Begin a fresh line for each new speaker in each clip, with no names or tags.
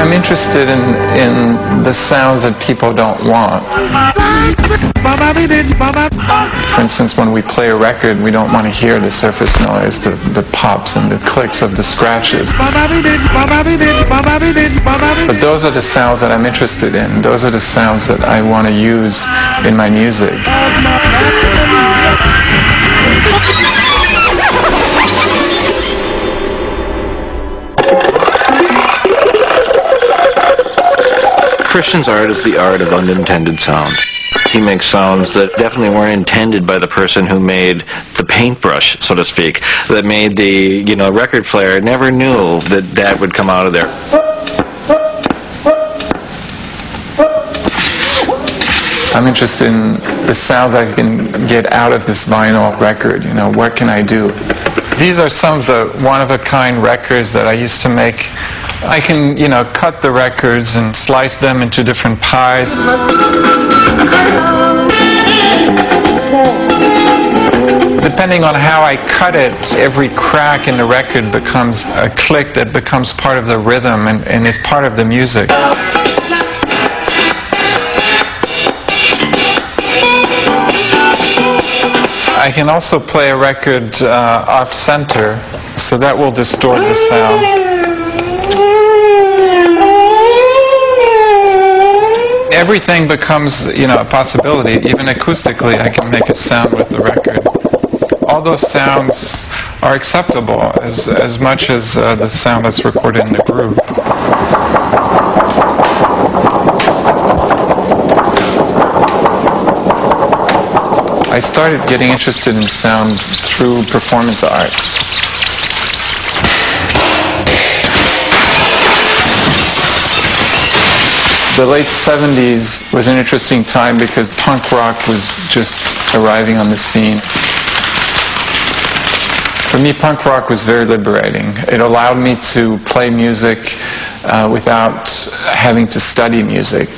I'm interested in the sounds that people don't want. For instance, when we play a record, we don't want to hear the surface noise, the pops and the clicks of the scratches. But those are the sounds that I'm interested in. Those are the sounds that I want to use in my music.
Christian's art is the art of unintended sound. He makes sounds that definitely weren't intended by the person who made the paintbrush, so to speak, that made the, record player. Never knew that would come out of there.
I'm interested in the sounds I can get out of this vinyl record. What can I do? These are some of the one-of-a-kind records that I used to make. I can, cut the records and slice them into different pies. Depending on how I cut it, every crack in the record becomes a click that becomes part of the rhythm and is part of the music. I can also play a record off-center, so that will distort the sound. Everything becomes, a possibility. Even acoustically, I can make a sound with the record. All those sounds are acceptable as much as the sound that's recorded in the groove. I started getting interested in sound through performance art. The late 70s was an interesting time because punk rock was just arriving on the scene. For me, punk rock was very liberating. It allowed me to play music without having to study music.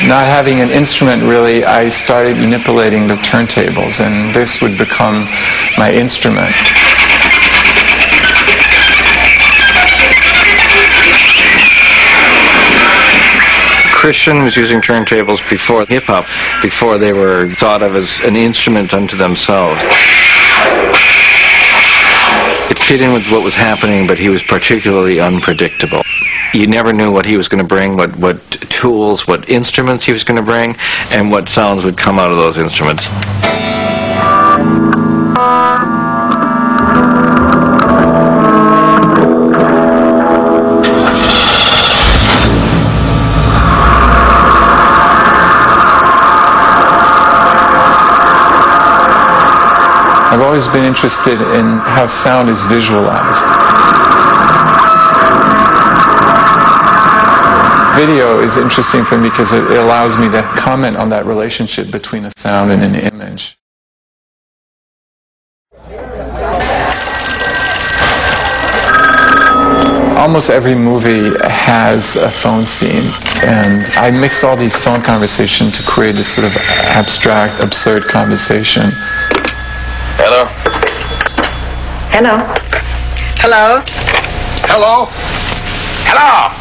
Not having an instrument really, I started manipulating the turntables, and this would become my instrument.
Christian was using turntables before hip-hop, before they were thought of as an instrument unto themselves. It fit in with what was happening, but he was particularly unpredictable. You never knew what he was going to bring, what tools, what instruments he was going to bring, and what sounds would come out of those instruments.
I've always been interested in how sound is visualized. Video is interesting for me because it allows me to comment on that relationship between a sound and an image. Almost every movie has a phone scene, and I mix all these phone conversations to create this sort of abstract, absurd conversation.
Hello?
Hello? Hello?
Hello? Hello?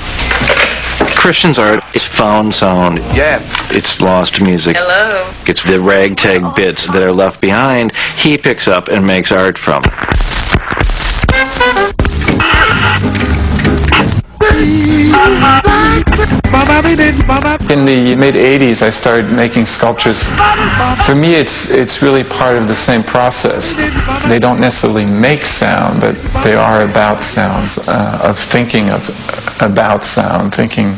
Christian's art is found sound.
Yeah.
It's lost music.
Hello?
It's the ragtag bits that are left behind he picks up and makes art from.
In the mid-'80s, I started making sculptures. For me, it's really part of the same process. They don't necessarily make sound, but they are about sounds, of thinking about sound, thinking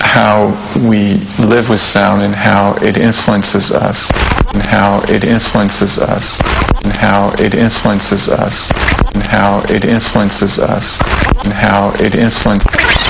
how we live with sound and how it influences us, and how it influences us, and how it influences us, and how it influences us, and how it influences us.